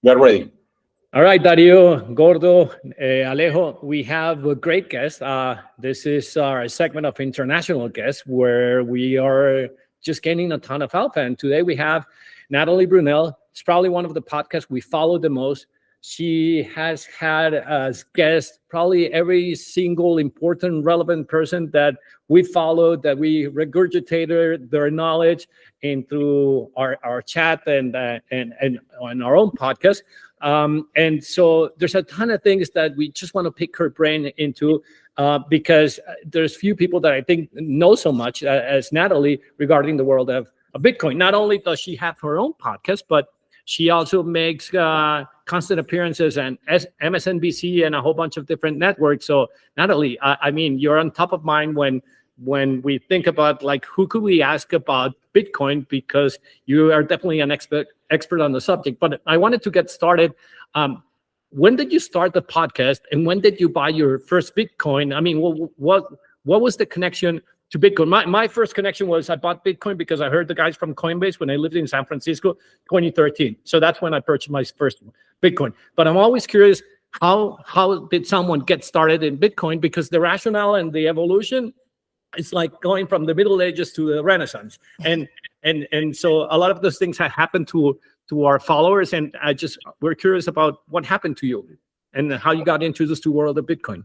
We are ready. All right, Dario, Gordo, Alejo, we have a great guest. This is our segment of international guests where we are just gaining a ton of help. And today we have Natalie Brunell. It's probably one of the podcasts we follow the most. She has had as guest probably every single important, relevant person that we followed, that we regurgitated their knowledge in through our chat and on our own podcast. And so there's a ton of things that we just want to pick her brain into because there's few people that I think know so much as Natalie regarding the world of Bitcoin. Not only does she have her own podcast, but she also makes constant appearances on MSNBC and a whole bunch of different networks. So Natalie, I mean, you're on top of mind when we think about like who could we ask about Bitcoin, because you are definitely an expert on the subject. But I wanted to get started. When did you start the podcast, and when did you buy your first Bitcoin? I mean, what was the connection to Bitcoin? My first connection was I bought Bitcoin because I heard the guys from Coinbase when I lived in San Francisco, 2013. So that's when I purchased my first Bitcoin. But I'm always curious, how did someone get started in Bitcoin? Because the rationale and the evolution, it's like going from the Middle Ages to the Renaissance, and so a lot of those things have happened to our followers, and we're curious about what happened to you and how you got introduced to the world of Bitcoin.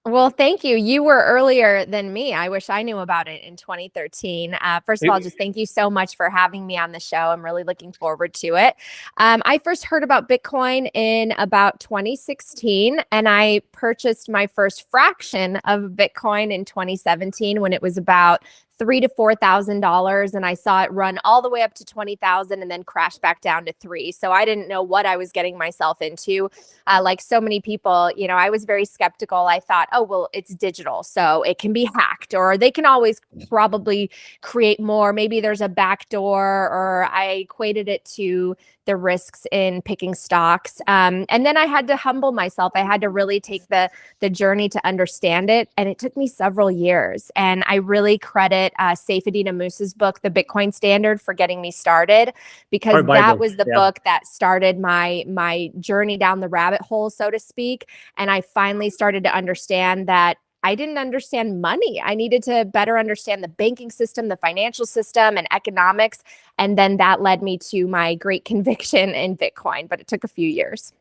Well, thank you. You were earlier than me. I wish I knew about it in 2013. First of all, just thank you so much for having me on the show. I'm really looking forward to it. I first heard about Bitcoin in about 2016, and I purchased my first fraction of Bitcoin in 2017 when it was about $3,000 to $4,000, and I saw it run all the way up to 20,000 and then crash back down to 3. So I didn't know what I was getting myself into. Like so many people, I was very skeptical. I thought, oh, well, it's digital, so it can be hacked, or they can always probably create more. Maybe there's a backdoor, or I equated it to the risks in picking stocks. And then I had to humble myself. I had to really take the journey to understand it. And it took me several years. And I really credit Saifedean Ammous's book, The Bitcoin Standard, for getting me started, because that was the book that started my journey down the rabbit hole, so to speak. And I finally started to understand that I didn't understand money. I needed to better understand the banking system, the financial system, and economics. And then that led me to my great conviction in Bitcoin, but it took a few years.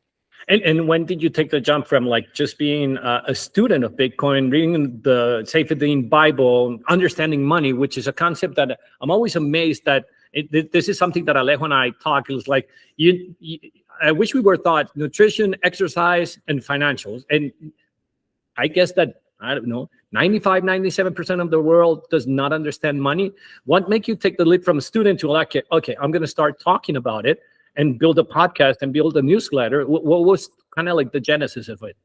And when did you take the jump from like just being a student of Bitcoin, reading the Saifedean Bible, understanding money, which is a concept that I'm always amazed that this is something that Alejo and I talk. It was like, I wish we were taught nutrition, exercise, and financials. And I guess that, I don't know, 95, 97% of the world does not understand money. What make you take the leap from a student to like, okay, I'm going to start talking about it and build a podcast and build a newsletter? What was kind of like the genesis of it?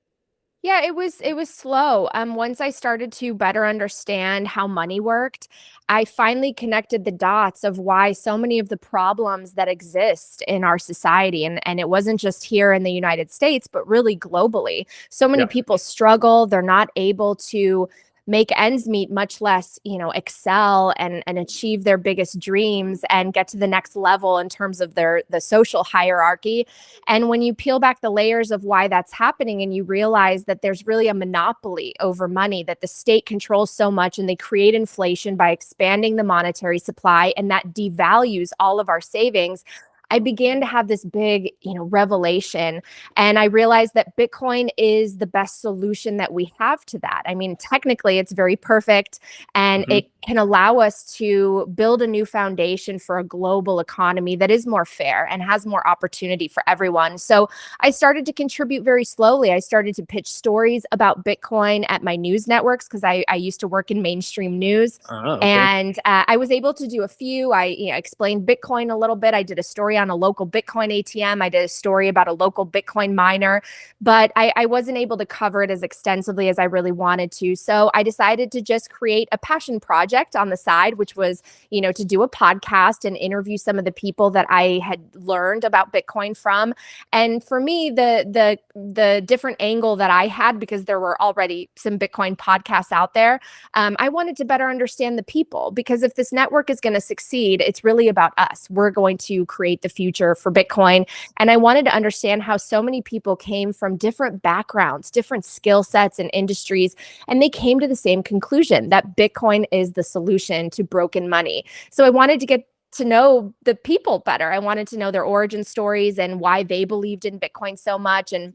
Yeah, it was slow. Once I started to better understand how money worked, I finally connected the dots of why so many of the problems that exist in our society, and it wasn't just here in the United States, but really globally. So many people struggle. They're not able to make ends meet, much less, excel and achieve their biggest dreams and get to the next level in terms of the social hierarchy. And when you peel back the layers of why that's happening, and you realize that there's really a monopoly over money, that the state controls so much, and they create inflation by expanding the monetary supply, and that devalues all of our savings, I began to have this big, revelation. And I realized that Bitcoin is the best solution that we have to that. I mean, technically, it's very perfect, and it can allow us to build a new foundation for a global economy that is more fair and has more opportunity for everyone. So I started to contribute very slowly. I started to pitch stories about Bitcoin at my news networks, because I used to work in mainstream news. And I was able to do a few. I explained Bitcoin a little bit. I did a story on a local Bitcoin ATM. I did a story about a local Bitcoin miner, but I wasn't able to cover it as extensively as I really wanted to. So I decided to just create a passion project project on the side, which was, to do a podcast and interview some of the people that I had learned about Bitcoin from. And for me, the different angle that I had, because there were already some Bitcoin podcasts out there, I wanted to better understand the people, because if this network is going to succeed, it's really about us. We're going to create the future for Bitcoin. And I wanted to understand how so many people came from different backgrounds, different skill sets and industries, and they came to the same conclusion that Bitcoin is the solution to broken money. So I wanted to get to know the people better. I wanted to know their origin stories and why they believed in Bitcoin so much. And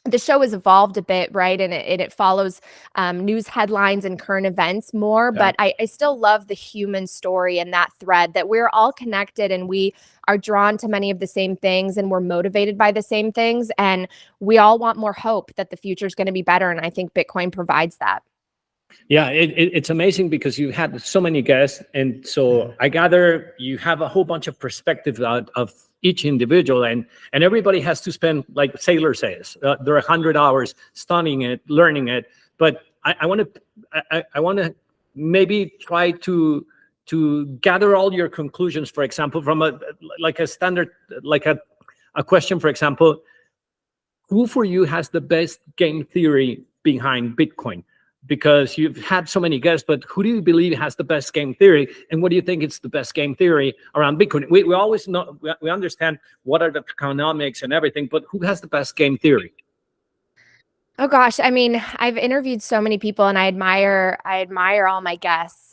the show has evolved a bit, right? And it follows news headlines and current events more, but I still love the human story and that thread that we're all connected and we are drawn to many of the same things and we're motivated by the same things. And we all want more hope that the future is going to be better. And I think Bitcoin provides that. Yeah, it's amazing because you had so many guests. And so I gather you have a whole bunch of perspectives of each individual, and everybody has to spend, like Sailor says, there are 100 hours studying it, learning it. But I want to maybe try to gather all your conclusions, for example, from a question, for example, who for you has the best game theory behind Bitcoin? Because you've had so many guests, but who do you believe has the best game theory? And what do you think is the best game theory around Bitcoin? We always know, we understand what are the economics and everything, but who has the best game theory? Oh gosh, I mean, I've interviewed so many people and I admire all my guests.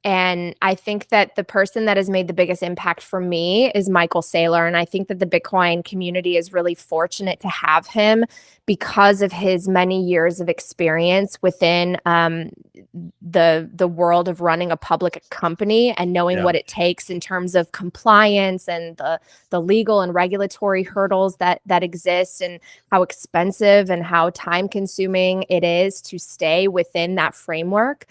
And I think that the person that has made the biggest impact for me is Michael Saylor. And I think that the Bitcoin community is really fortunate to have him because of his many years of experience within the world of running a public company and knowing what it takes in terms of compliance and the legal and regulatory hurdles that exist, and how expensive and how time consuming it is to stay within that framework.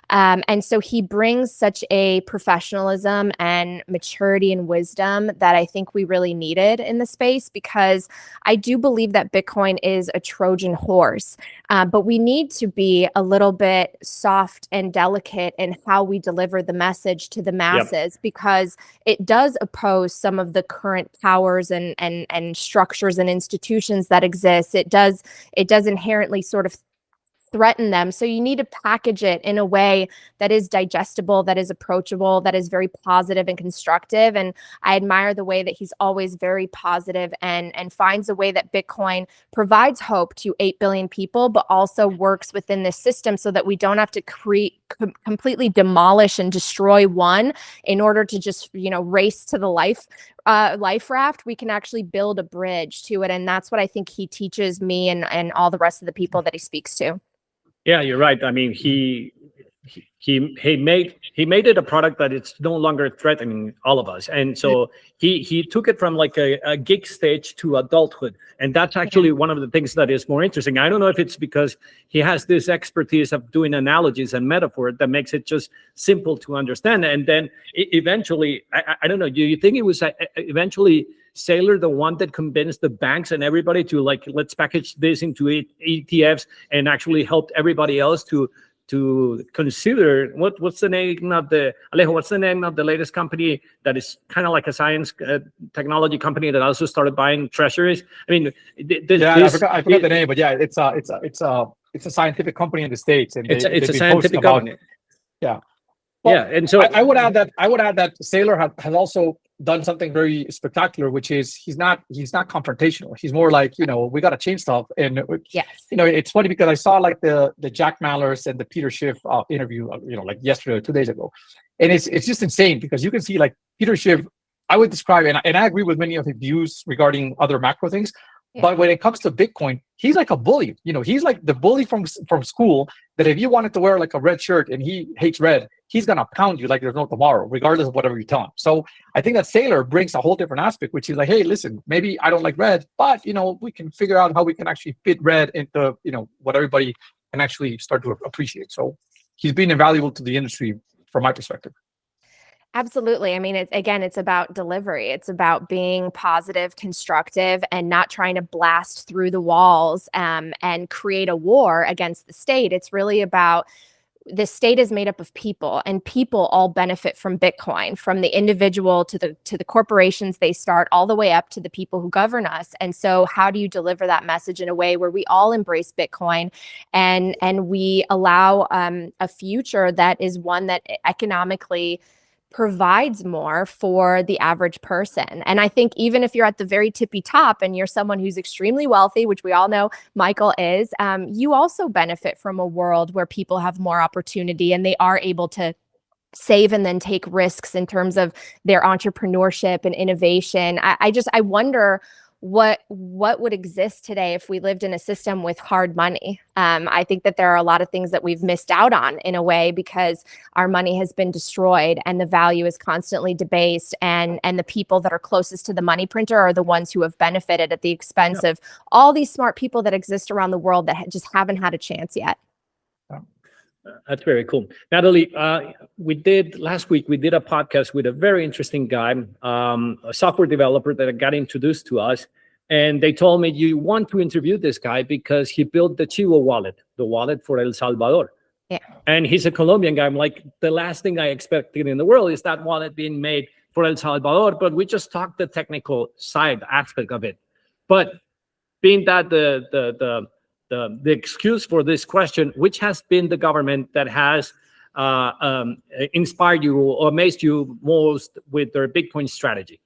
And so he brings such a professionalism and maturity and wisdom that I think we really needed in the space, because I do believe that Bitcoin is a Trojan horse, but we need to be a little bit soft and delicate in how we deliver the message to the masses, because it does oppose some of the current powers and structures and institutions that exist. It does inherently sort of threaten them. So you need to package it in a way that is digestible, that is approachable, that is very positive and constructive. And I admire the way that he's always very positive and finds a way that Bitcoin provides hope to 8 billion people, but also works within this system so that we don't have to completely demolish and destroy one in order to just, race to the life raft. We can actually build a bridge to it. And that's what I think he teaches me and all the rest of the people that he speaks to. Yeah, you're right. I mean, he made it a product that it's no longer threatening all of us, and so he took it from like a geek stage to adulthood, and that's actually one of the things that is more interesting. I don't know if it's because he has this expertise of doing analogies and metaphor that makes it just simple to understand, and then eventually, I don't know. Do you think it was eventually Saylor the one that convinced the banks and everybody to let's package this into ETFs and actually helped everybody else to consider what's the name of the latest company that is kind of like a science technology company that also started buying treasuries? I mean, I forgot the name, but it's a scientific company in the States, and it's a scientific company. Yeah. Well, and so I would add that Saylor has also done something very spectacular, which is he's not confrontational. He's more like, we got to change stuff. And it's funny because I saw like the Jack Mallers and the Peter Schiff interview, like yesterday or 2 days ago, and it's just insane because you can see like Peter Schiff. I would describe, and I agree with many of his views regarding other macro things. But when it comes to Bitcoin, he's like a bully. He's like the bully from school that if you wanted to wear like a red shirt and he hates red, he's going to pound you like there's no tomorrow, regardless of whatever you tell him. So I think that Saylor brings a whole different aspect, which is like, hey, listen, maybe I don't like red, but, we can figure out how we can actually fit red into, what everybody can actually start to appreciate. So he's been invaluable to the industry from my perspective. Absolutely. I mean, it's about delivery. It's about being positive, constructive, and not trying to blast through the walls and create a war against the state. It's really about the state is made up of people, and people all benefit from Bitcoin, from the individual to the corporations they start, all the way up to the people who govern us. And so how do you deliver that message in a way where we all embrace Bitcoin and we allow a future that is one that economically provides more for the average person? And I think even if you're at the very tippy top and you're someone who's extremely wealthy, which we all know Michael is, you also benefit from a world where people have more opportunity and they are able to save and then take risks in terms of their entrepreneurship and innovation. I wonder what would exist today if we lived in a system with hard money. I think that there are a lot of things that we've missed out on in a way because our money has been destroyed and the value is constantly debased, and the people that are closest to the money printer are the ones who have benefited at the expense of all these smart people that exist around the world that just haven't had a chance yet. That's very cool. Natalie, last week, we did a podcast with a very interesting guy, a software developer that got introduced to us. And they told me, you want to interview this guy because he built the Chivo wallet, the wallet for El Salvador. Yeah. And he's a Colombian guy. I'm like, the last thing I expected in the world is that wallet being made for El Salvador. But we just talked the technical side aspect of it. But being that the excuse for this question, which has been the government that has inspired you or amazed you most with their Bitcoin strategy?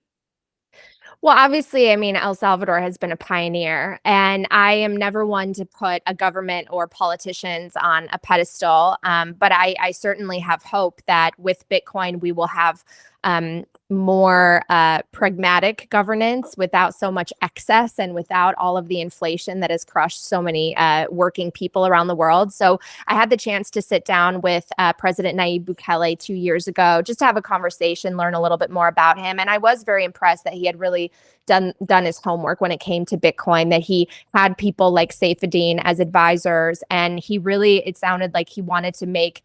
Well, obviously, I mean, El Salvador has been a pioneer, and I am never one to put a government or politicians on a pedestal. But I certainly have hope that with Bitcoin, we will have more pragmatic governance without so much excess and without all of the inflation that has crushed so many working people around the world. So I had the chance to sit down with President Nayib Bukele 2 years ago just to have a conversation, learn a little bit more about him. And I was very impressed that he had really done his homework when it came to Bitcoin, that he had people like Saifedean as advisors. And it sounded like he wanted to make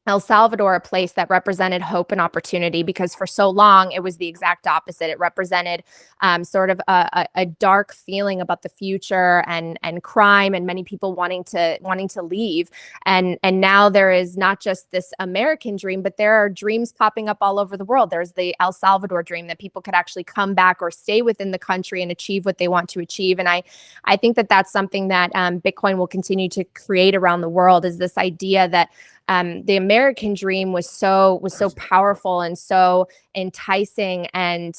El Salvador a place that represented hope and opportunity, because for so long it was the exact opposite. It represented sort of a dark feeling about the future and crime and many people wanting to leave. And now there is not just this American dream, but there are dreams popping up all over the world. There's the El Salvador dream that people could actually come back or stay within the country and achieve what they want to achieve. And I think that that's something that Bitcoin will continue to create around the world, is this idea that the American dream was so powerful and so enticing, and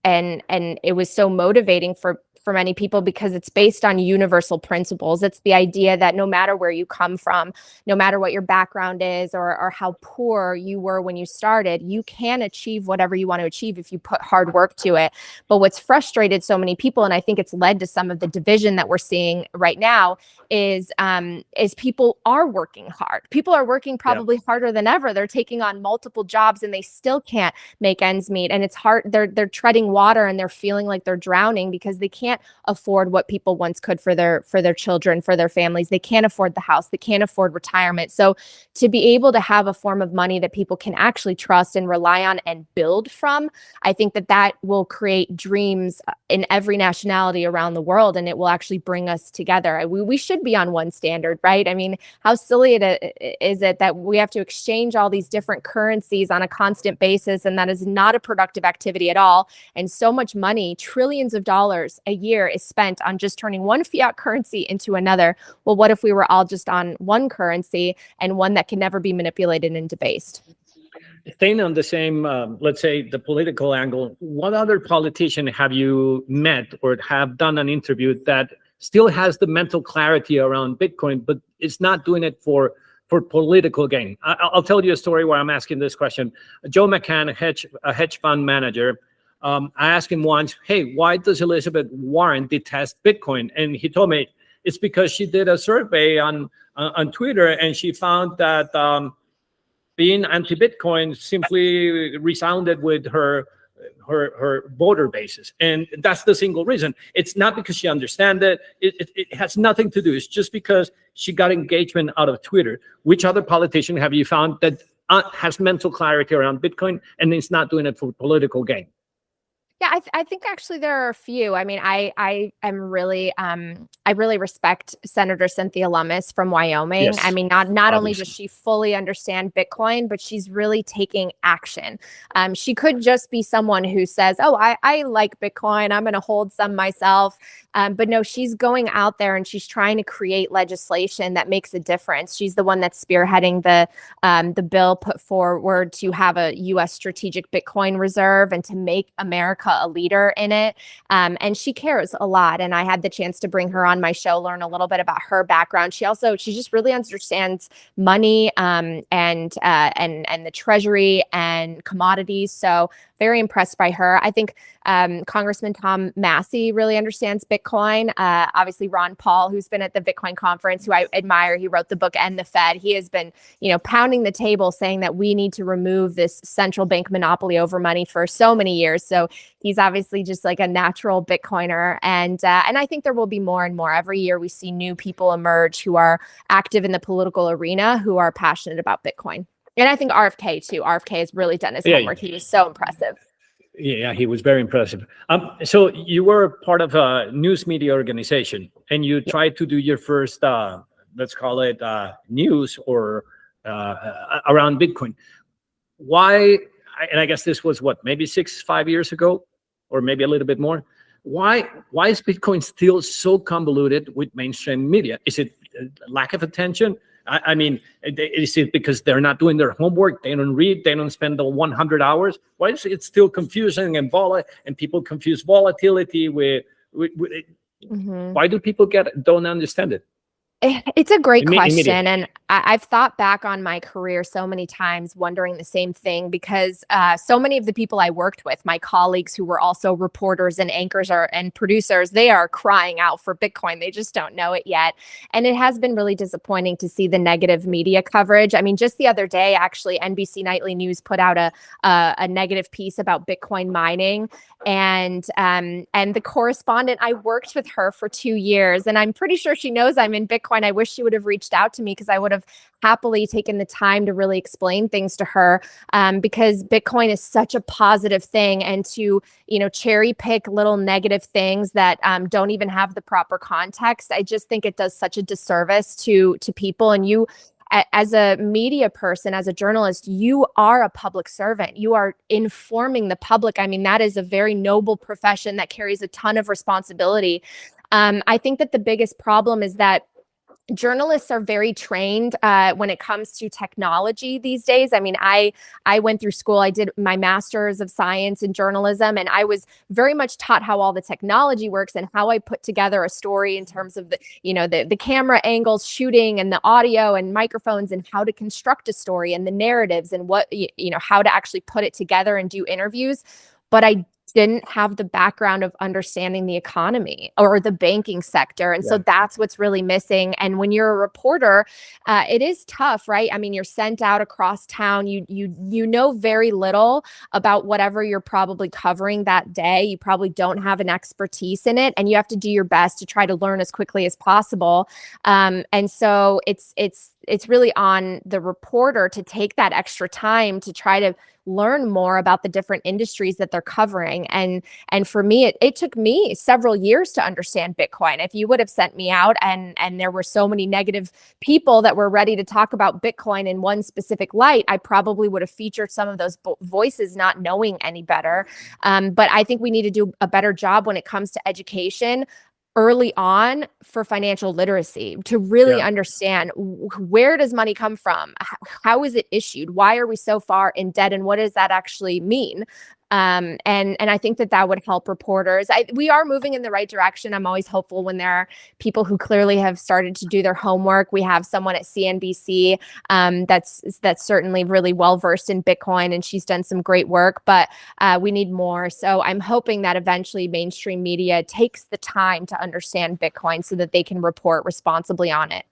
it was so motivating for many people because it's based on universal principles. It's the idea that no matter where you come from, no matter what your background is or how poor you were when you started, you can achieve whatever you want to achieve if you put hard work to it. But what's frustrated so many people, and I think it's led to some of the division that we're seeing right now, is people are working hard. People are working probably harder than ever. They're taking on multiple jobs and they still can't make ends meet. And it's hard. They're treading water and they're feeling like they're drowning because they can't afford what people once could for their children, for their families. They can't afford the house. They can't afford retirement. So to be able to have a form of money that people can actually trust and rely on and build from, I think that will create dreams in every nationality around the world, and it will actually bring us together. We should be on one standard, right? I mean, how silly is it that we have to exchange all these different currencies on a constant basis, and that is not a productive activity at all. And so much money, trillions of dollars a year, is spent on just turning one fiat currency into another. Well, what if we were all just on one currency, and one that can never be manipulated and debased? Staying on the same, let's say, the political angle, what other politician have you met or have done an interview that still has the mental clarity around Bitcoin, but it's not doing it for political gain? I'll tell you a story where I'm asking this question. Joe McCann, a hedge fund manager, I asked him once, hey, why does Elizabeth Warren detest Bitcoin? And he told me it's because she did a survey on Twitter, and she found that being anti-Bitcoin simply resounded with her voter basis. And that's the single reason. It's not because she understands it. It has nothing to do. It's just because she got engagement out of Twitter. Which other politician have you found that has mental clarity around Bitcoin and is not doing it for political gain? Yeah, I think actually there are a few. I mean, I am really I really respect Senator Cynthia Lummis from Wyoming. I Yes, mean, not only does obviously. she fully understand Bitcoin, but she's really taking action. She could just be someone who says, "Oh, I like Bitcoin. I'm going to hold some myself." But no, she's going out there and she's trying to create legislation that makes a difference. She's the one that's spearheading the bill put forward to have a U.S. strategic Bitcoin reserve and to make America a leader in it. And she cares a lot. And I had the chance to bring her on my show, learn a little bit about her background. She just really understands money and the treasury and commodities. So very impressed by her. I think Congressman Tom Massey really understands Bitcoin. Obviously, Ron Paul, who's been at the Bitcoin conference, who I admire, he wrote the book End the Fed. He has been, pounding the table saying that we need to remove this central bank monopoly over money for so many years. So he's obviously just like a natural Bitcoiner. And I think there will be more and more. Every year we see new people emerge who are active in the political arena, who are passionate about Bitcoin. And I think RFK too. RFK has really done his homework. He was so impressive. Yeah, he was very impressive. So you were part of a news media organization, and you tried to do your first, let's call it, news or around Bitcoin. Why? And I guess this was what, maybe 5 years ago, or maybe a little bit more. Why is Bitcoin still so convoluted with mainstream media? Is it lack of attention? I mean, is it because they're not doing their homework? They don't read. They don't spend the 100 hours. Why is it still confusing and people confuse volatility with why do people don't understand it? It's a great question. And I've thought back on my career so many times wondering the same thing, because so many of the people I worked with, my colleagues who were also reporters and anchors and producers, they are crying out for Bitcoin. They just don't know it yet. And it has been really disappointing to see the negative media coverage. I mean, just the other day, actually, NBC Nightly News put out a negative piece about Bitcoin mining. And the correspondent, I worked with her for 2 years, and I'm pretty sure she knows I'm in Bitcoin. I wish she would have reached out to me, because I would have happily taken the time to really explain things to her, because Bitcoin is such a positive thing, and to cherry pick little negative things that don't even have the proper context, I just think it does such a disservice to people. And you, as a media person, as a journalist, you are a public servant. You are informing the public. I mean, that is a very noble profession that carries a ton of responsibility. I think that the biggest problem is that journalists are very trained when it comes to technology these days. I mean, I went through school. I did my master's of science in journalism, and I was very much taught how all the technology works and how I put together a story in terms of the camera angles, shooting, and the audio and microphones, and how to construct a story and the narratives and what how to actually put it together and do interviews. But I didn't have the background of understanding the economy or the banking sector. And so that's what's really missing. And when you're a reporter, it is tough, right? I mean, you're sent out across town. You know very little about whatever you're probably covering that day. You probably don't have an expertise in it, and you have to do your best to try to learn as quickly as possible. And so it's really on the reporter to take that extra time to try to learn more about the different industries that they're covering. And for me, it took me several years to understand Bitcoin. If you would have sent me out and there were so many negative people that were ready to talk about Bitcoin in one specific light, I probably would have featured some of those voices not knowing any better. But I think we need to do a better job when it comes to education early on for financial literacy, to really understand where does money come from? How is it issued? Why are we so far in debt? And what does that actually mean? And I think that would help reporters. We are moving in the right direction. I'm always hopeful when there are people who clearly have started to do their homework. We have someone at CNBC that's certainly really well versed in Bitcoin, and she's done some great work, but we need more. So I'm hoping that eventually mainstream media takes the time to understand Bitcoin so that they can report responsibly on it.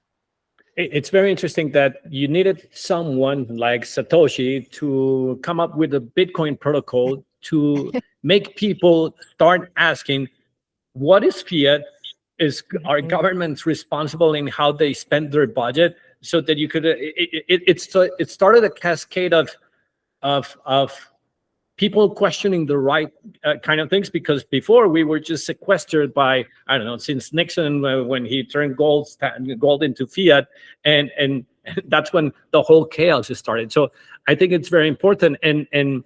It's very interesting that you needed someone like Satoshi to come up with a Bitcoin protocol to make people start asking, what is fiat? Are governments responsible in how they spend their budget? So that you could, it started a cascade of people questioning the right kind of things, because before we were just sequestered by, I don't know, since Nixon, when he turned gold into fiat, and that's when the whole chaos started. So I think it's very important, and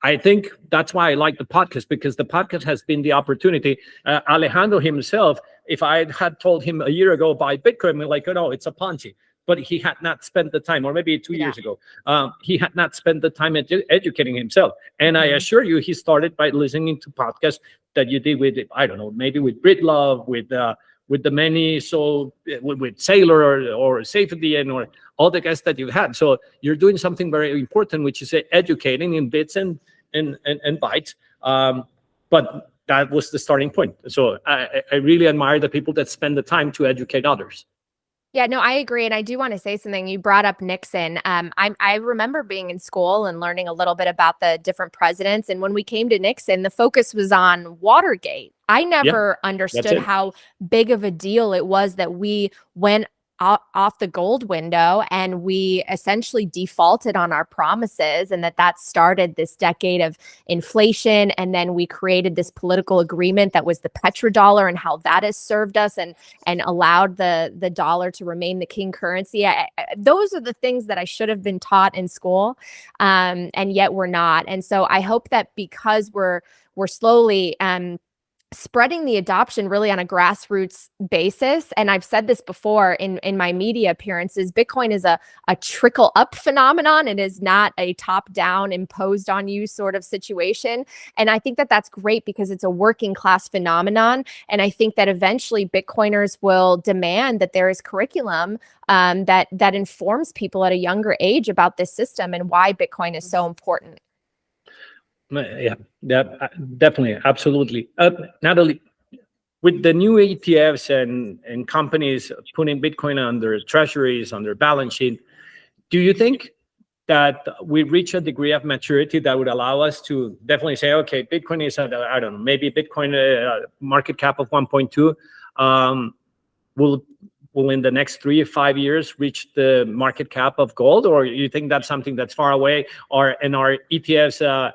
I think that's why I like the podcast, because the podcast has been the opportunity. Alejandro himself, if I had told him a year ago buy Bitcoin, like, oh no, it's a Ponzi. But he had not spent the time, or maybe 2 years ago, he had not spent the time educating himself. And I assure you, he started by listening to podcasts that you did with, I don't know, maybe with Britlove, with the many, so with Saylor or Safety and all the guests that you've had. So you're doing something very important, which is educating in bits and bytes. But that was the starting point. So I really admire the people that spend the time to educate others. Yeah, no, I agree. And I do want to say something. You brought up Nixon. I remember being in school and learning a little bit about the different presidents. And when we came to Nixon, the focus was on Watergate. I never understood how big of a deal it was that we went off the gold window and we essentially defaulted on our promises, and that started this decade of inflation. And then we created this political agreement that was the petrodollar, and how that has served us and allowed the dollar to remain the king currency. Those are the things that I should have been taught in school, and yet we're not. And so I hope that because we're slowly spreading the adoption really on a grassroots basis. And I've said this before in my media appearances, Bitcoin is a trickle up phenomenon. It is not a top down imposed on you sort of situation. And I think that that's great because it's a working class phenomenon. And I think that eventually Bitcoiners will demand that there is curriculum that informs people at a younger age about this system and why Bitcoin is so important. Yeah, definitely, absolutely. Natalie, with the new ETFs and companies putting Bitcoin on their treasuries, on their balance sheet, do you think that we reach a degree of maturity that would allow us to definitely say, okay, Bitcoin is at, I don't know, maybe Bitcoin market cap of 1.2 will in the next 3 or 5 years reach the market cap of gold? Or you think that's something that's far away? Are ETFs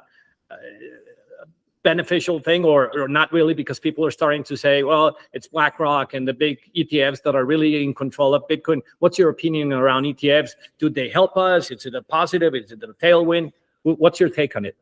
beneficial thing or not really, because people are starting to say, well, it's BlackRock and the big ETFs that are really in control of Bitcoin? What's your opinion around ETFs? Do they help us? Is it a positive? Is it a tailwind? What's your take on it?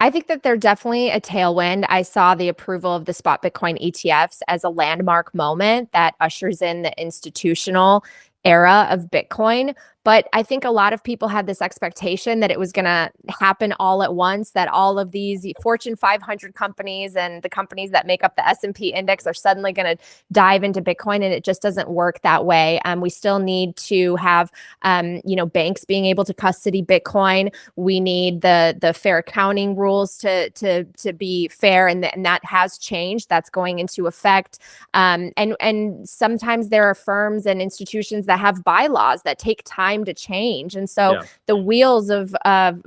I think that they're definitely a tailwind. I saw the approval of the spot Bitcoin ETFs as a landmark moment that ushers in the institutional era of Bitcoin. But I think a lot of people had this expectation that it was going to happen all at once, that all of these Fortune 500 companies and the companies that make up the S&P index are suddenly going to dive into Bitcoin, and it just doesn't work that way. We still need to have, banks being able to custody Bitcoin. We need the fair accounting rules to be fair, and that has changed. That's going into effect. And sometimes there are firms and institutions that have bylaws that take time to change. And so the wheels of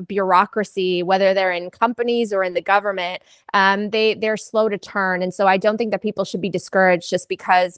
bureaucracy, whether they're in companies or in the government, they're slow to turn. And so I don't think that people should be discouraged just because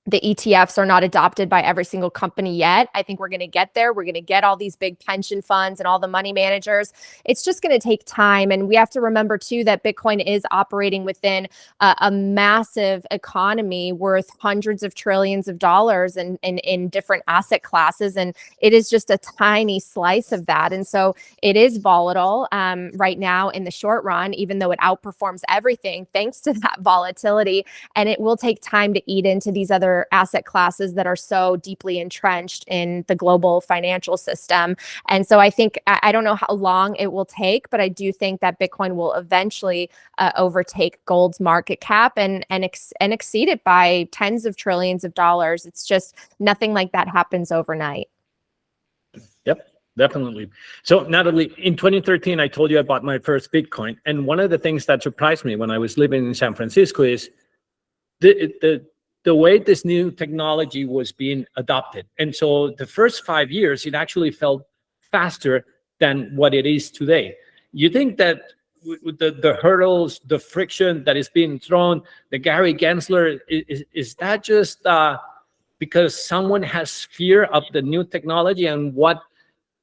the ETFs are not adopted by every single company yet. I think we're going to get there. We're going to get all these big pension funds and all the money managers. It's just going to take time. And we have to remember, too, that Bitcoin is operating within a massive economy worth hundreds of trillions of dollars in different asset classes. And it is just a tiny slice of that. And so it is volatile right now in the short run, even though it outperforms everything thanks to that volatility. And it will take time to eat into these other asset classes that are so deeply entrenched in the global financial system. And so I think, I don't know how long it will take, but I do think that Bitcoin will eventually overtake gold's market cap and exceed it by tens of trillions of dollars. It's just nothing like that happens overnight. Yep. Definitely. So, Natalie, in 2013, I told you about my first Bitcoin. And one of the things that surprised me when I was living in San Francisco is the way this new technology was being adopted. And so the first 5 years, it actually felt faster than what it is today. You think that the hurdles, the friction that is being thrown, the Gary Gensler, is that just because someone has fear of the new technology and what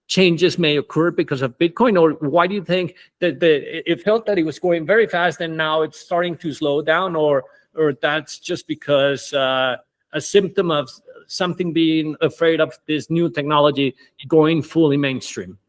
changes may occur because of Bitcoin, or why do you think that it felt that it was going very fast and now it's starting to slow down, or that's just because a symptom of something being afraid of this new technology going fully mainstream?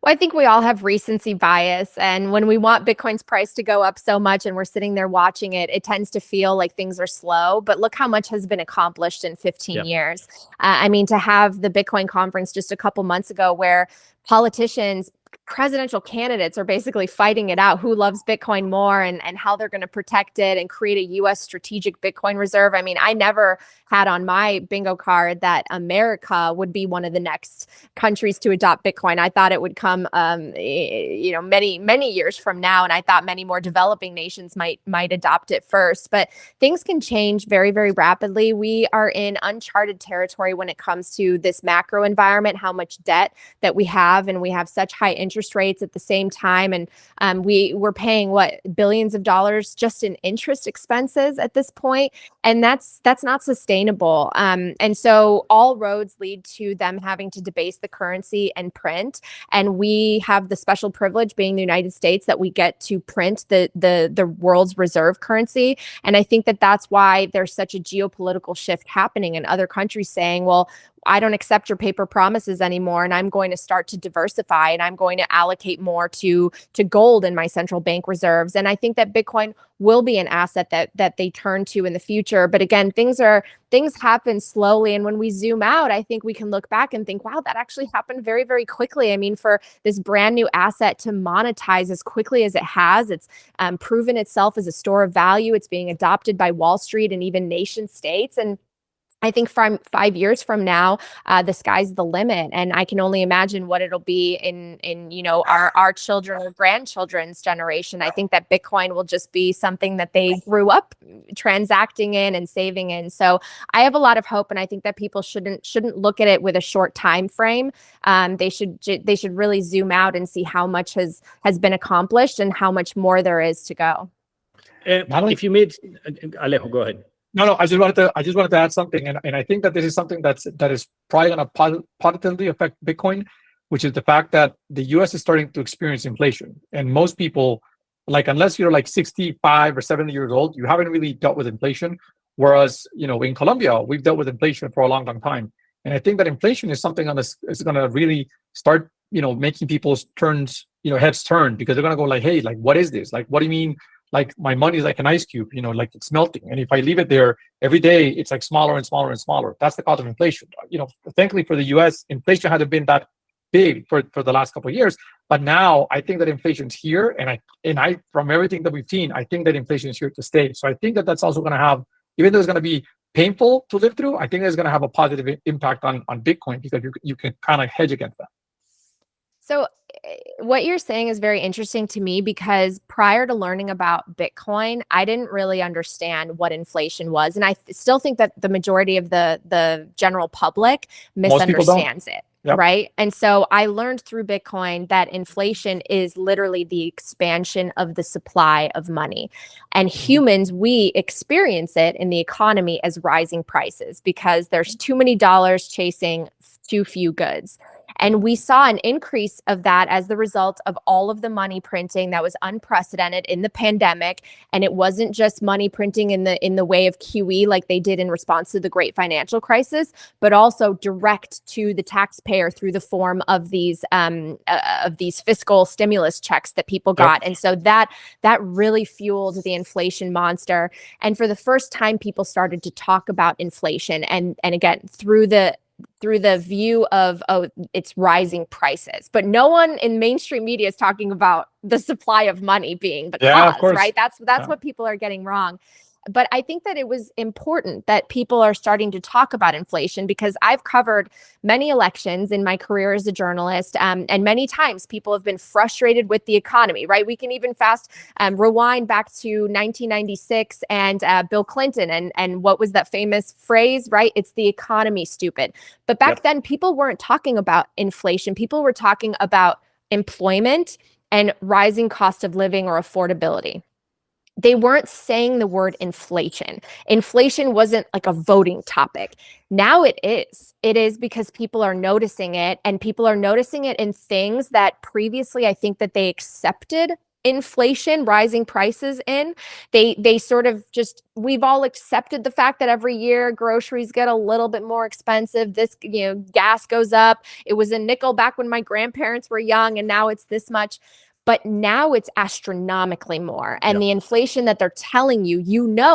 Well, I think we all have recency bias. And when we want Bitcoin's price to go up so much and we're sitting there watching it, it tends to feel like things are slow. But look how much has been accomplished in 15 years. I mean, to have the Bitcoin conference just a couple months ago where politicians, presidential candidates are basically fighting it out, who loves Bitcoin more and how they're going to protect it and create a U.S. strategic Bitcoin reserve. I mean, I never had on my bingo card that America would be one of the next countries to adopt Bitcoin. I thought it would come, many years from now, and I thought many more developing nations might adopt it first. But things can change very, very rapidly. We are in uncharted territory when it comes to this macro environment, how much debt that we have, and we have such high interest rates at the same time. And we're paying billions of dollars just in interest expenses at this point. And that's not sustainable. And so all roads lead to them having to debase the currency and print. And we have the special privilege, being the United States, that we get to print the world's reserve currency. And I think that that's why there's such a geopolitical shift happening in other countries saying, well, I don't accept your paper promises anymore, and I'm going to start to diversify, and I'm going to allocate more to gold in my central bank reserves. And I think that Bitcoin will be an asset that they turn to in the future. But again, things happen slowly. And when we zoom out, I think we can look back and think, wow, that actually happened very, very quickly. I mean, for this brand new asset to monetize as quickly as it has, it's proven itself as a store of value. It's being adopted by Wall Street and even nation states. And I think from 5 years from now, the sky's the limit, and I can only imagine what it'll be in our children or grandchildren's generation. I think that Bitcoin will just be something that they grew up transacting in and saving in. So I have a lot of hope, and I think that people shouldn't look at it with a short time frame. They should really zoom out and see how much has been accomplished and how much more there is to go. If you meet Alejo, go ahead. No, I just wanted to add something, and I think that this is something that is probably going to positively affect Bitcoin, which is the fact that the U.S. is starting to experience inflation, and most people, like, unless you're like 65 or 70 years old, you haven't really dealt with inflation. Whereas, in Colombia, we've dealt with inflation for a long, long time, and I think that inflation is something is going to really start, making people's heads turn, because they're going to go like, hey, like, what is this? Like, what do you mean? Like, my money is like an ice cube, like it's melting. And if I leave it there every day, it's like smaller and smaller and smaller. That's the cause of inflation. Thankfully for the US, inflation hasn't been that big for the last couple of years. But now I think that inflation's here. And I, from everything that we've seen, I think that inflation is here to stay. So I think that that's also going to have, even though it's going to be painful to live through, I think it's going to have a positive impact on Bitcoin, because you can kind of hedge against that. So what you're saying is very interesting to me, because prior to learning about Bitcoin, I didn't really understand what inflation was. And I still think that the majority of the general public misunderstands it. Yep. Right. And so I learned through Bitcoin that inflation is literally the expansion of the supply of money. And humans, we experience it in the economy as rising prices, because there's too many dollars chasing too few goods. And we saw an increase of that as the result of all of the money printing that was unprecedented in the pandemic. And it wasn't just money printing in the way of QE like they did in response to the great financial crisis, but also direct to the taxpayer through the form of these fiscal stimulus checks that people got. Yep. And so that really fueled the inflation monster. And for the first time, people started to talk about inflation, and again, through the view of, oh, it's rising prices. But no one in mainstream media is talking about the supply of money being the cause, right? That's what people are getting wrong. But I think that it was important that people are starting to talk about inflation, because I've covered many elections in my career as a journalist, and many times people have been frustrated with the economy, right? We can even rewind back to 1996 and Bill Clinton and what was that famous phrase, right? It's the economy, stupid. But back then, people weren't talking about inflation. People were talking about employment and rising cost of living or affordability. they weren't saying the word inflation. Inflation wasn't like a voting topic. Now it is. It is because people are noticing it, and people are noticing it in things that previously I think that they accepted inflation, rising prices in. They sort of just, we've all accepted the fact that every year groceries get a little bit more expensive. This, gas goes up. It was a nickel back when my grandparents were young, and now it's this much. But now it's astronomically more. And the inflation that they're telling you,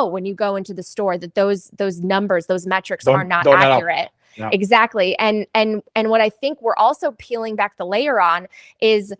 when you go into the store, that those numbers, those metrics are not accurate. Yeah. Exactly. And what I think we're also peeling back the layer on is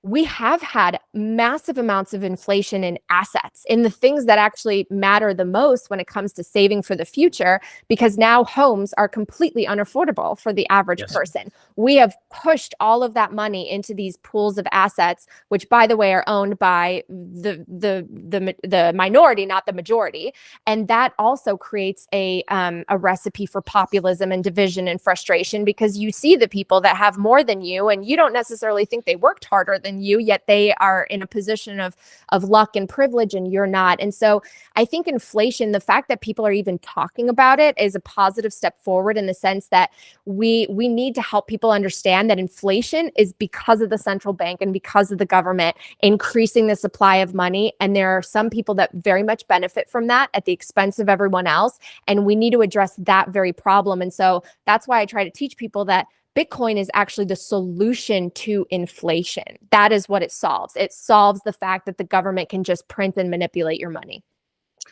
we have had massive amounts of inflation in assets, in the things that actually matter the most when it comes to saving for the future, because now homes are completely unaffordable for the average person. We have pushed all of that money into these pools of assets, which, by the way, are owned by the minority, not the majority. And that also creates a recipe for populism and division and frustration, because you see the people that have more than you, and you don't necessarily think they worked harder than you, yet they are in a position of luck and privilege, and you're not. And so I think inflation, the fact that people are even talking about it, is a positive step forward, in the sense that we need to help people understand that inflation is because of the central bank and because of the government increasing the supply of money. And there are some people that very much benefit from that at the expense of everyone else. And we need to address that very problem. And so that's why I try to teach people that Bitcoin is actually the solution to inflation. That is what it solves. It solves the fact that the government can just print and manipulate your money.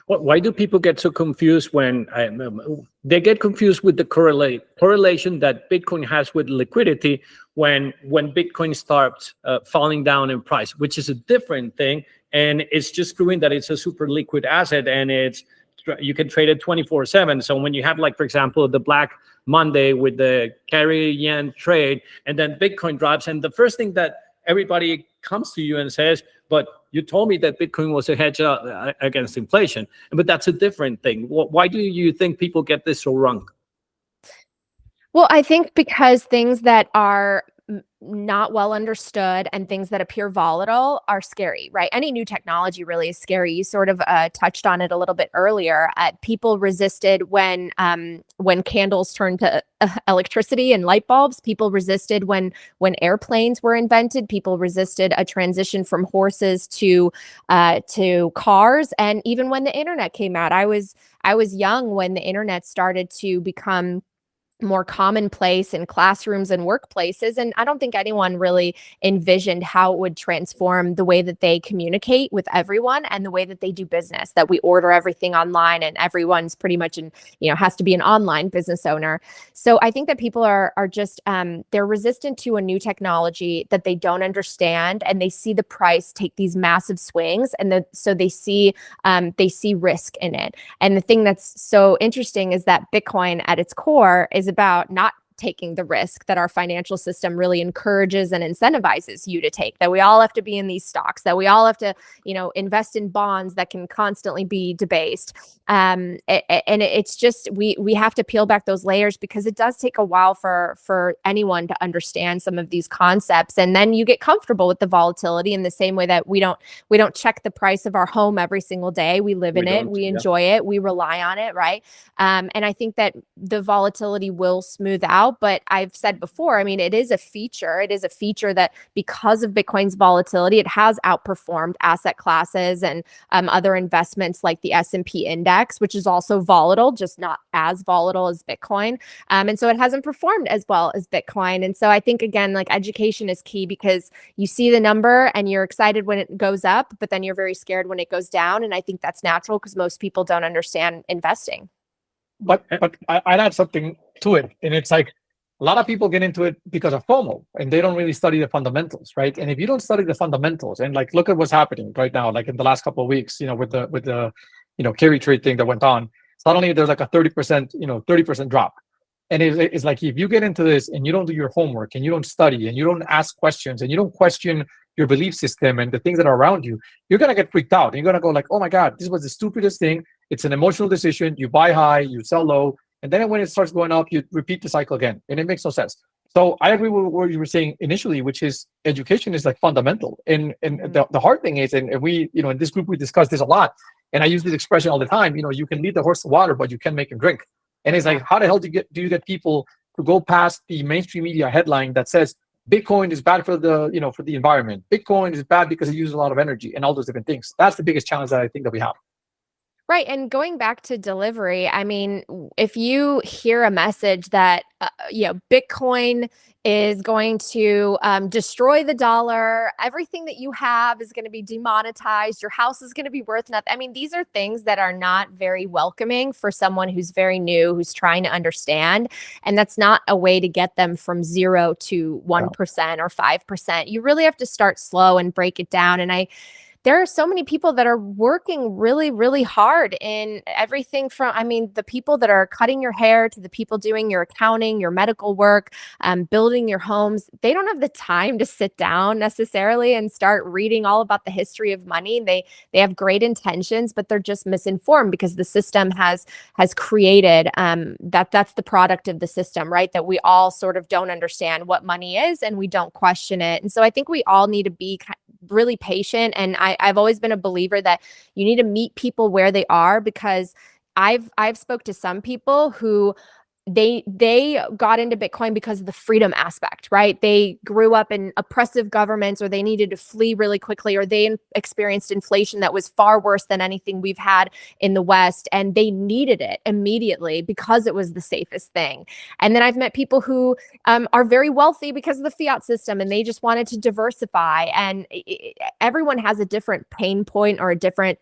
Why do people get so confused when they get confused with the correlation that Bitcoin has with liquidity when Bitcoin starts falling down in price, which is a different thing, and it's just proving that it's a super liquid asset, and you can trade it 24/7. So when you have, like, for example, the Black Monday with the carry yen trade, and then Bitcoin drops, and the first thing that everybody comes to you and says, but you told me that Bitcoin was a hedge against inflation. But that's a different thing. Why do you think people get this so wrong? Well, I think because things that are not well understood and things that appear volatile are scary, right? Any new technology really is scary. You sort of touched on it a little bit earlier. People resisted when candles turned to electricity and light bulbs. People resisted when airplanes were invented. People resisted a transition from horses to cars. And even when the internet came out, I was young when the internet started to become more commonplace in classrooms and workplaces. And I don't think anyone really envisioned how it would transform the way that they communicate with everyone and the way that they do business, that we order everything online and everyone's pretty much has to be an online business owner. So I think that people are just, they're resistant to a new technology that they don't understand, and they see the price take these massive swings. And so they see risk in it. And the thing that's so interesting is that Bitcoin at its core is about not taking the risk that our financial system really encourages and incentivizes you to take, that we all have to be in these stocks, that we all have to, invest in bonds that can constantly be debased. And it's just, we have to peel back those layers, because it does take a while for anyone to understand some of these concepts. And then you get comfortable with the volatility in the same way that we don't check the price of our home every single day. We live in it, we enjoy it, we rely on it, right? And I think that the volatility will smooth out. But I've said before, it is a feature. It is a feature that, because of Bitcoin's volatility, it has outperformed asset classes and other investments like the S&P index, which is also volatile, just not as volatile as Bitcoin. And so it hasn't performed as well as Bitcoin. And so I think, again, like, education is key, because you see the number and you're excited when it goes up, but then you're very scared when it goes down. And I think that's natural, because most people don't understand investing. But I'd add something to it. And it's like, a lot of people get into it because of FOMO, and they don't really study the fundamentals, right? And if you don't study the fundamentals, and like, look at what's happening right now, like in the last couple of weeks, with the carry trade thing that went on, suddenly there's like a 30% drop. And it's like, if you get into this and you don't do your homework, and you don't study, and you don't ask questions, and you don't question your belief system and the things that are around you, you're going to get freaked out. You're going to go like, oh my God, this was the stupidest thing. It's an emotional decision. You buy high, you sell low. And then when it starts going up, you repeat the cycle again. And it makes no sense. So I agree with what you were saying initially, which is education is like fundamental. And the hard thing is, and we, in this group, we discuss this a lot. And I use this expression all the time, you can lead the horse to water, but you can't make him drink. And it's like, how the hell do you get people to go past the mainstream media headline that says Bitcoin is bad for the, for the environment. Bitcoin is bad because it uses a lot of energy and all those different things. That's the biggest challenge that I think that we have. Right. And going back to delivery, I mean, if you hear a message that, Bitcoin is going to destroy the dollar, everything that you have is going to be demonetized, your house is going to be worth nothing. I mean, these are things that are not very welcoming for someone who's very new, who's trying to understand. And that's not a way to get them from 0 to 1% or 5%. You really have to start slow and break it down. And there are so many people that are working really, really hard in everything from, the people that are cutting your hair to the people doing your accounting, your medical work, building your homes. They don't have the time to sit down necessarily and start reading all about the history of money. They have great intentions, but they're just misinformed because the system has created that's the product of the system, right? That we all sort of don't understand what money is and we don't question it. And so I think we all need to be really patient. And I've always been a believer that you need to meet people where they are, because I've spoke to some people who they got into Bitcoin because of the freedom aspect, right? They grew up in oppressive governments, or they needed to flee really quickly, or they experienced inflation that was far worse than anything we've had in the West. And they needed it immediately because it was the safest thing. And then I've met people who are very wealthy because of the fiat system, and they just wanted to diversify. And everyone has a different pain point or a different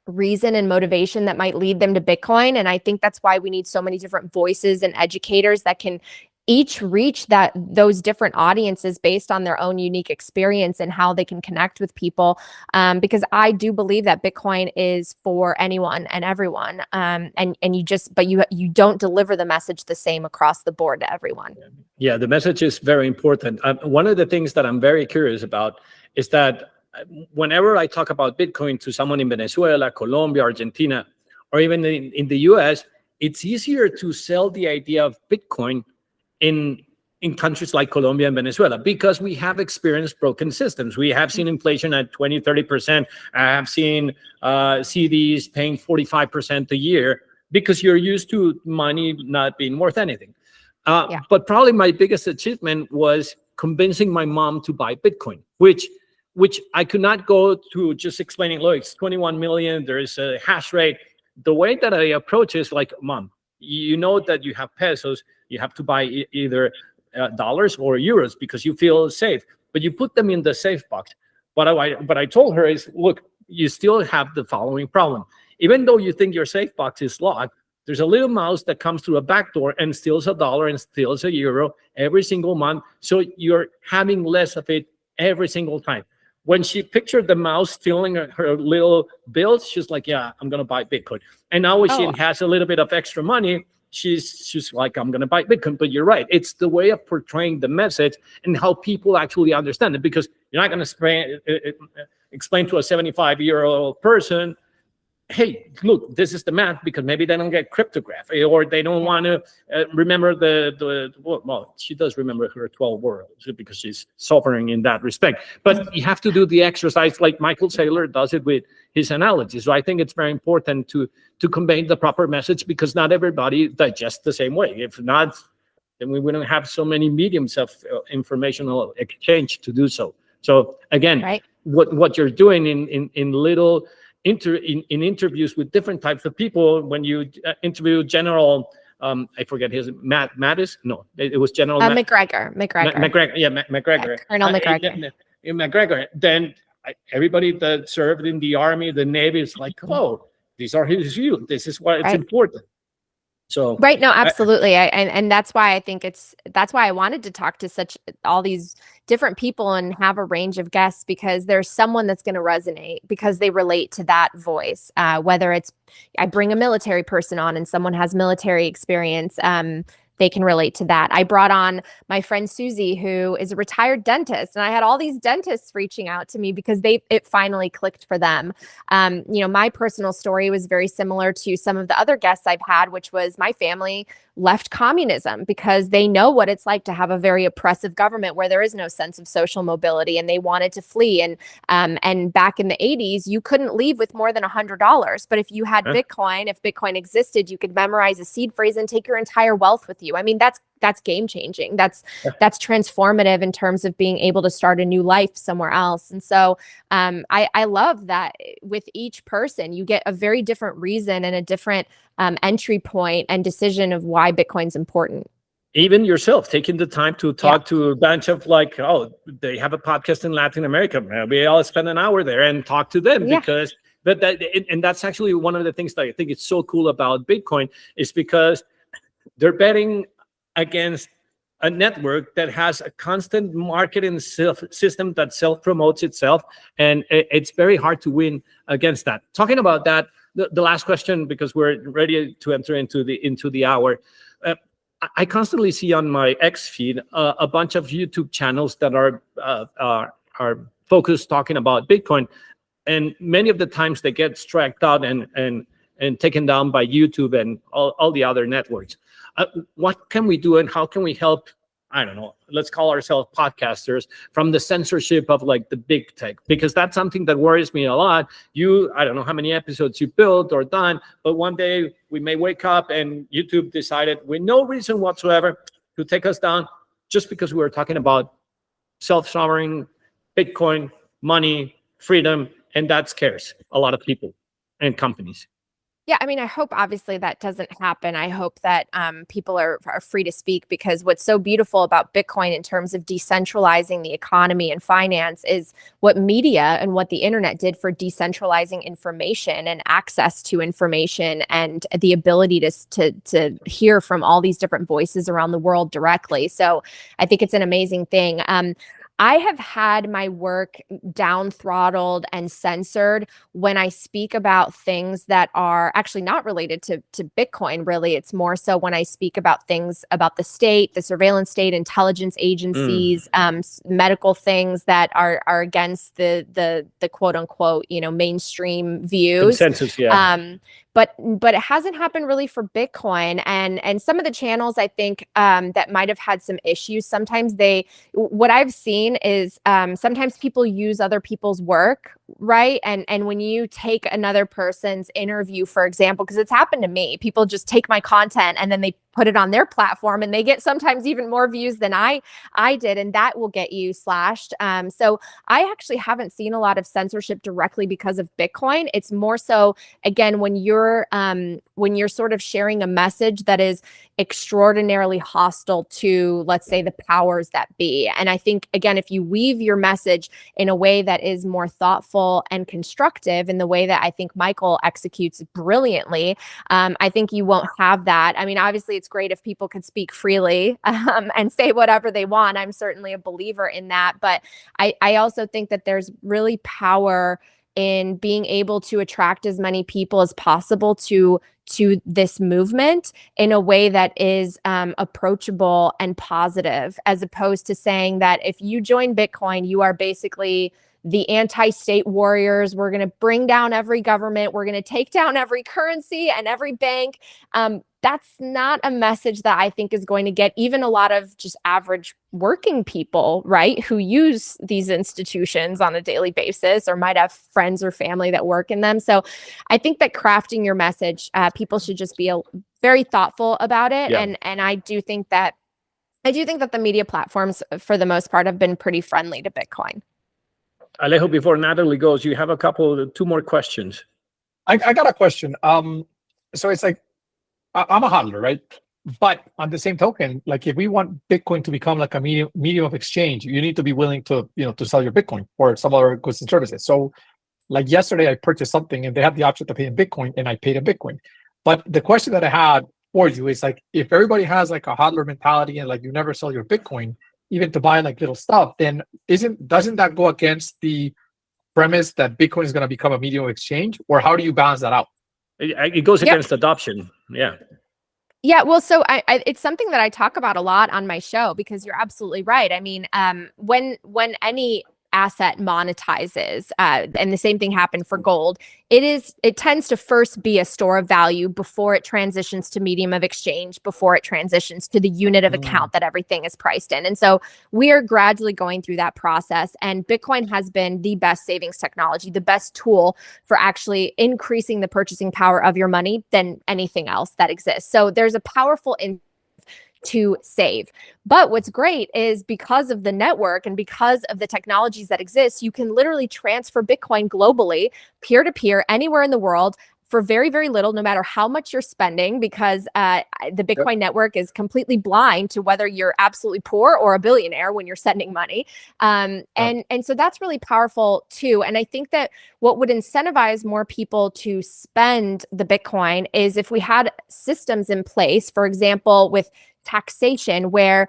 reason and motivation that might lead them to Bitcoin. And I think that's why we need so many different voices and educators that can each reach those different audiences based on their own unique experience and how they can connect with people. Because I do believe that Bitcoin is for anyone and everyone. And you don't deliver the message the same across the board to everyone. Yeah, the message is very important. One of the things that I'm very curious about is that whenever I talk about Bitcoin to someone in Venezuela, Colombia, Argentina, or even in the US, it's easier to sell the idea of Bitcoin in countries like Colombia and Venezuela, because we have experienced broken systems. We have seen inflation at 20, 30%. I have seen CDs paying 45% a year because you're used to money not being worth anything. But probably my biggest achievement was convincing my mom to buy Bitcoin, which I could not go to just explaining, look, it's 21 million, there is a hash rate. The way that I approach is like, Mom, you know that you have pesos, you have to buy either dollars or euros because you feel safe, but you put them in the safe box. What I told her is, look, you still have the following problem. Even though you think your safe box is locked, there's a little mouse that comes through a back door and steals $1 and steals €1 every single month. So you're having less of it every single time. When she pictured the mouse stealing her little bills, she's like, yeah, I'm going to buy Bitcoin. And now when she has a little bit of extra money, she's like, I'm going to buy Bitcoin. But you're right. It's the way of portraying the message and how people actually understand it, because you're not going to explain to a 75-year-old person, hey, look, this is the math, because maybe they don't get cryptographed, or they don't want to remember well, she does remember her 12 words because she's suffering in that respect. But you have to do the exercise like Michael Saylor does it with his analogies. So I think it's very important to convey the proper message, because not everybody digests the same way. If not, then we wouldn't have so many mediums of informational exchange to do so. So again, what you're doing in little in interviews with different types of people, when you interview General, I forget his Mattis. No, it was General McGregor. Yeah, McGregor. Colonel McGregor. McGregor. Then everybody that served in the army, the Navy, is like, oh, these are his views. This is why it's important. So no, absolutely. And that's why I think that's why I wanted to talk to all these different people and have a range of guests, because there's someone that's going to resonate because they relate to that voice. Whether it's I bring a military person on and someone has military experience, they can relate to that. I brought on my friend Susie, who is a retired dentist, and I had all these dentists reaching out to me because it finally clicked for them. My personal story was very similar to some of the other guests I've had, which was my family left communism because they know what it's like to have a very oppressive government where there is no sense of social mobility, and they wanted to flee. And back in the 80s, you couldn't leave with more than $100. But if you had Bitcoin, if Bitcoin existed, you could memorize a seed phrase and take your entire wealth with you. I mean, that's game changing. That's transformative in terms of being able to start a new life somewhere else. And so I love that with each person, you get a very different reason and a different entry point and decision of why Bitcoin's important. Even yourself taking the time to talk to a bunch of they have a podcast in Latin America. We all spend an hour there and talk to them because that's actually one of the things that I think is so cool about Bitcoin is because they're betting against a network that has a constant marketing system that self-promotes itself, and it's very hard to win against that. Talking about that, the last question, because we're ready to enter into the hour. I constantly see on my X feed a bunch of YouTube channels that are focused talking about Bitcoin, and many of the times they get struck out and taken down by YouTube and all the other networks. What can we do, and how can we help? I don't know, let's call ourselves podcasters from the censorship of the big tech, because that's something that worries me a lot. I don't know how many episodes you built or done, but one day we may wake up and YouTube decided with no reason whatsoever to take us down just because we were talking about self-sovereign, Bitcoin, money, freedom, and that scares a lot of people and companies. Yeah, I mean, I hope obviously that doesn't happen. I hope that people are free to speak, because what's so beautiful about Bitcoin in terms of decentralizing the economy and finance is what media and what the internet did for decentralizing information and access to information and the ability to hear from all these different voices around the world directly. So I think it's an amazing thing. I have had my work down throttled and censored when I speak about things that are actually not related to Bitcoin, really. It's more so when I speak about things about the state, the surveillance state, intelligence agencies, medical things that are against the quote unquote, mainstream views. Consensus, yeah. But it hasn't happened really for Bitcoin, and some of the channels I think that might have had some issues. Sometimes what I've seen is sometimes people use other people's work, right? And when you take another person's interview, for example, because it's happened to me, people just take my content and then they put it on their platform, and they get sometimes even more views than I did, and that will get you slashed. So I actually haven't seen a lot of censorship directly because of Bitcoin. It's more so, again, when you're sort of sharing a message that is extraordinarily hostile to, let's say, the powers that be. And I think, again, if you weave your message in a way that is more thoughtful and constructive, in the way that I think Michael executes brilliantly, I think you won't have that. I mean, obviously, it's great if people could speak freely and say whatever they want. I'm certainly a believer in that. But I also think that there's really power in being able to attract as many people as possible to this movement in a way that is approachable and positive, as opposed to saying that if you join Bitcoin, you are basically the anti-state warriors. We're going to bring down every government. We're going to take down every currency and every bank. That's not a message that I think is going to get even a lot of just average working people, right, who use these institutions on a daily basis or might have friends or family that work in them. So I think that crafting your message, people should just be very thoughtful about it. Yeah. And I do think that the media platforms, for the most part, have been pretty friendly to Bitcoin. Alejo, before Natalie goes, you have two more questions. I got a question. So it's like, I'm a hodler, right? But on the same token, if we want Bitcoin to become like a medium of exchange, you need to be willing to, to sell your Bitcoin or some other goods and services. So like yesterday, I purchased something and they had the option to pay in Bitcoin, and I paid in Bitcoin. But the question that I had for you is if everybody has a hodler mentality and you never sell your Bitcoin, even to buy little stuff, then doesn't that go against the premise that Bitcoin is going to become a medium of exchange? Or how do you balance that out? It goes against adoption. Yeah. Yeah, well, so it's something that I talk about a lot on my show because you're absolutely right. I mean, when any asset monetizes, and the same thing happened for gold, it tends to first be a store of value before it transitions to medium of exchange, before it transitions to the unit of account that everything is priced in. And so we are gradually going through that process. And Bitcoin has been the best savings technology, the best tool for actually increasing the purchasing power of your money than anything else that exists. So there's a powerful to save. But what's great is because of the network and because of the technologies that exist, you can literally transfer Bitcoin globally, peer to peer, anywhere in the world for very, very little, no matter how much you're spending, because the Bitcoin network is completely blind to whether you're absolutely poor or a billionaire when you're sending money. And so that's really powerful too. And I think that what would incentivize more people to spend the Bitcoin is if we had systems in place, for example, with taxation, where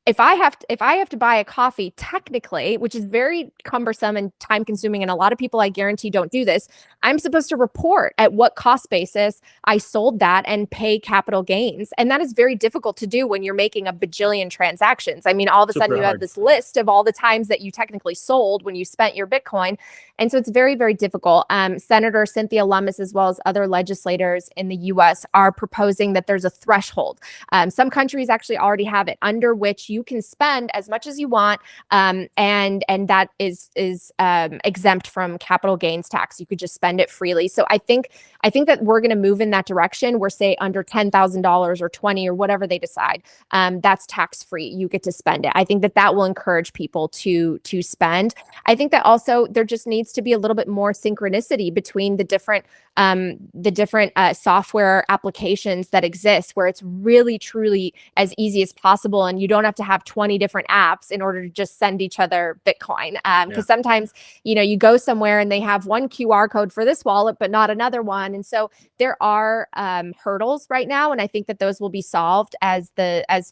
if I have to buy a coffee, technically, which is very cumbersome and time consuming, and a lot of people I guarantee don't do this, I'm supposed to report at what cost basis I sold that and pay capital gains. And that is very difficult to do when you're making a bajillion transactions. I mean, all of a sudden you have this list of all the times that you technically sold when you spent your Bitcoin. And so it's very, very difficult. Senator Cynthia Lummis, as well as other legislators in the US, are proposing that there's a threshold. Some countries actually already have it, under which you can spend as much as you want, and that is exempt from capital gains tax. You could just spend it freely. So I think that we're going to move in that direction. Where say under $10,000 or 20 or whatever they decide, that's tax free. You get to spend it. I think that will encourage people to spend. I think that also there just needs to be a little bit more synchronicity between the different software applications that exist, where it's really truly as easy as possible, and you don't have to have 20 different apps in order to just send each other Bitcoin. Because sometimes, you go somewhere and they have one QR code for this wallet, but not another one. And so there are hurdles right now. And I think that those will be solved as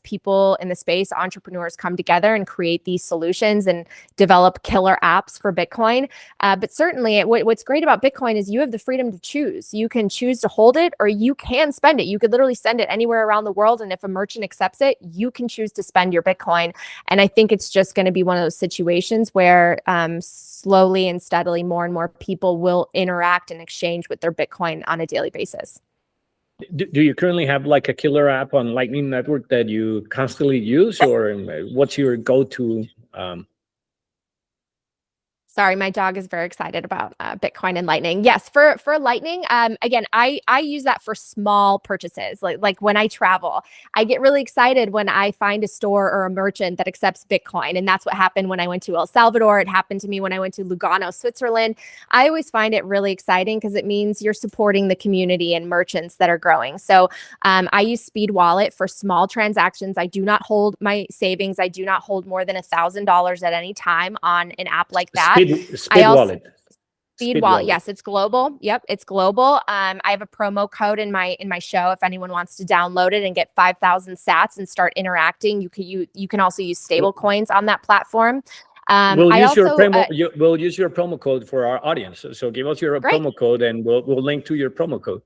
people in the space, entrepreneurs, come together and create these solutions and develop killer apps for Bitcoin. But certainly what's great about Bitcoin is you have the freedom to choose. You can choose to hold it, or you can spend it. You could literally send it anywhere around the world. And if a merchant accepts it, you can choose to spend your Bitcoin. And I think it's just going to be one of those situations where slowly and steadily more and more people will interact and exchange with their Bitcoin on a daily basis. Do you currently have like a killer app on Lightning Network that you constantly use, or what's your go-to? Sorry, my dog is very excited about Bitcoin and Lightning. Yes, for Lightning, again, I use that for small purchases. Like when I travel, I get really excited when I find a store or a merchant that accepts Bitcoin. And that's what happened when I went to El Salvador. It happened to me when I went to Lugano, Switzerland. I always find it really exciting because it means you're supporting the community and merchants that are growing. So I use Speed Wallet for small transactions. I do not hold my savings. I do not hold more than $1,000 at any time on an app like that. Speed Wallet. Speed Wallet. Yes, it's global. Yep, it's global. I have a promo code in my show if anyone wants to download it and get 5,000 sats and start interacting. You can also use stable coins on that platform. We'll use your promo code for our audience. So give us your promo code, and we'll link to your promo code.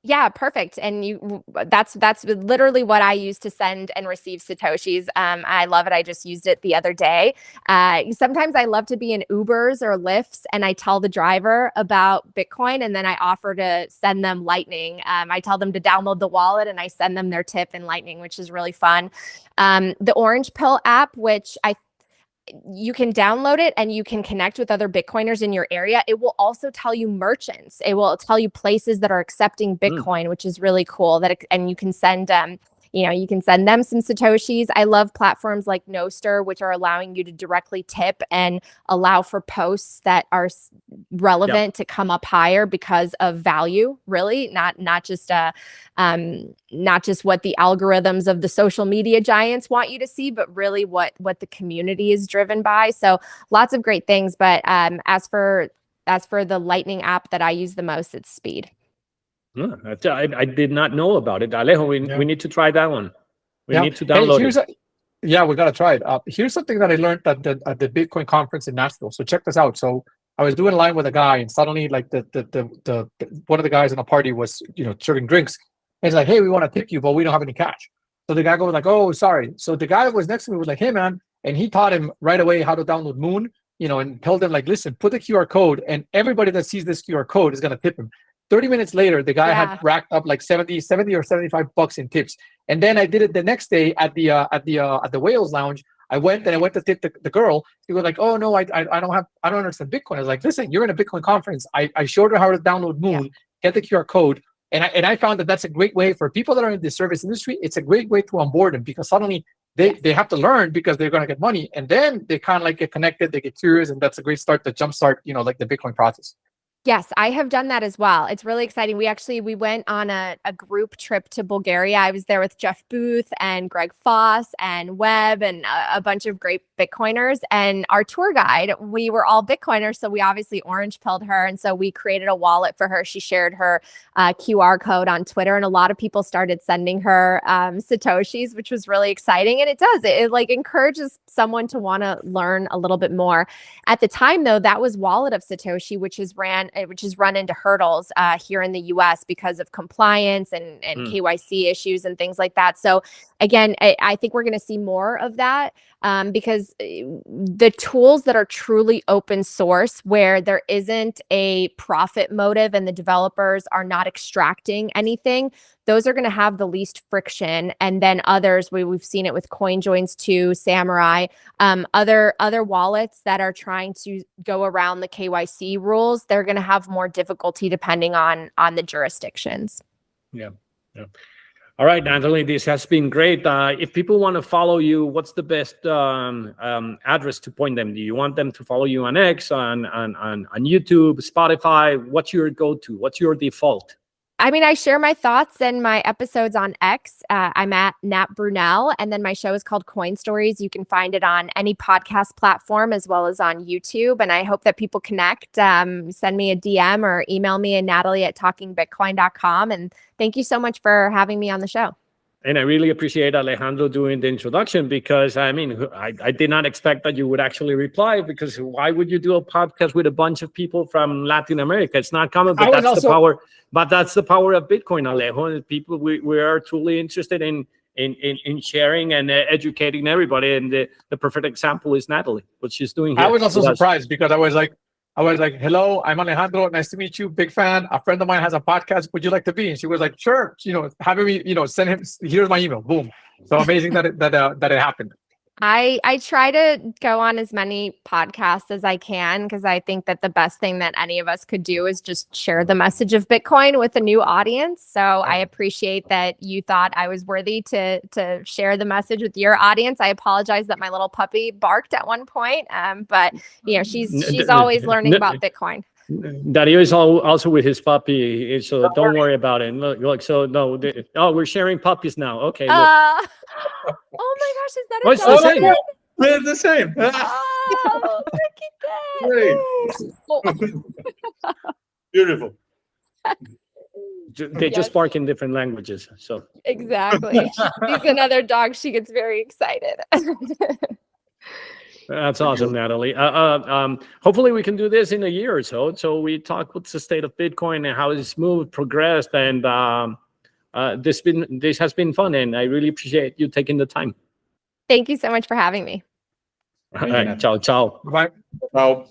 Yeah, perfect. And that's literally what I use to send and receive Satoshis. I love it. I just used it the other day. Sometimes I love to be in Ubers or Lyfts and I tell the driver about Bitcoin, and then I offer to send them Lightning. I tell them to download the wallet and I send them their tip in Lightning, which is really fun. The Orange Pill app, which you can download it and you can connect with other Bitcoiners in your area. It will also tell you merchants. It will tell you places that are accepting Bitcoin, which is really cool. And you can send you can send them some Satoshis. I love platforms like Nostr, which are allowing you to directly tip and allow for posts that are relevant to come up higher because of value, really, not just what the algorithms of the social media giants want you to see, but really what the community is driven by. So lots of great things. But as for the Lightning app that I use the most, it's Speed. I did not know about it. Alejo, we need to try that one. We need to download it. We got to try it. Here's something that I learned at the Bitcoin conference in Nashville. So check this out. So I was doing a line with a guy, and suddenly, like the one of the guys in a party was serving drinks, And it's like, hey, we want to tip you, but we don't have any cash. So the guy goes like, oh, sorry. So the guy that was next to me was like, hey, man. And he taught him right away how to download Moon, and told him like, listen, put the QR code, and everybody that sees this QR code is going to tip him. 30 minutes later, the guy had racked up like 70 or $75 in tips. And then I did it the next day at the Whales Lounge. I went to tip the girl. He was like, oh no, I don't understand Bitcoin. I was like, listen, you're in a Bitcoin conference. I showed her how to download Moon, get the QR code. And I found that that's a great way for people that are in the service industry. It's a great way to onboard them, because suddenly they have to learn, because they're going to get money, and then they kind of like get connected, they get curious, and that's a great start to jumpstart, like the Bitcoin process. Yes, I have done that as well. It's really exciting. We went on a group trip to Bulgaria. I was there with Jeff Booth and Greg Foss and Webb and a bunch of great Bitcoiners. And our tour guide, we were all Bitcoiners, so we obviously orange pilled her. And so we created a wallet for her. She shared her QR code on Twitter, and a lot of people started sending her Satoshis, which was really exciting. And it like encourages someone to want to learn a little bit more. At the time, though, that was Wallet of Satoshi, which has run into hurdles here in the US because of compliance and KYC issues and things like that. So again, I think we're going to see more of that because the tools that are truly open source, where there isn't a profit motive and the developers are not extracting anything, those are going to have the least friction. And then others, we've seen it with CoinJoins too, Samurai, other wallets that are trying to go around the KYC rules, they're going to have more difficulty depending on the jurisdictions. Yeah. All right, Natalie, this has been great. If people want to follow you, what's the best address to point them? Do you want them to follow you on X, on YouTube, Spotify? What's your go-to? What's your default? I mean, I share my thoughts and my episodes on X. I'm at Nat Brunell, and then my show is called Coin Stories. You can find it on any podcast platform as well as on YouTube. And I hope that people connect. Send me a DM or email me at Natalie@talkingbitcoin.com. And thank you so much for having me on the show. And I really appreciate Alejandro doing the introduction, because I mean, I did not expect that you would actually reply, because why would you do a podcast with a bunch of people from Latin America? It's not common, but that's the power. But that's the power of Bitcoin, Alejo. People, we are truly interested in sharing and educating everybody. And the perfect example is Natalie, what she's doing here. I was also surprised, because I was like, hello, I'm Alejandro. Nice to meet you. Big fan. A friend of mine has a podcast. Would you like to be? And she was like, sure. Having me, send him. Here's my email. Boom. So amazing that it happened. I try to go on as many podcasts as I can, because I think that the best thing that any of us could do is just share the message of Bitcoin with a new audience. So I appreciate that you thought I was worthy to share the message with your audience. I apologize that my little puppy barked at one point, but she's always learning about Bitcoin. Dario is also with his puppy, so don't worry about it. Look, so no, we're sharing puppies now. Okay. Oh my gosh, is that it's the same? We're the same. Oh, look at that. Beautiful. They just bark in different languages. So exactly. She's another dog. She gets very excited. That's awesome, Natalie. Hopefully we can do this in a year or so. So we talk what's the state of Bitcoin and how it's moved, progressed, and this has been fun, and I really appreciate you taking the time. Thank you so much for having me. All right, ciao. Bye. Ciao.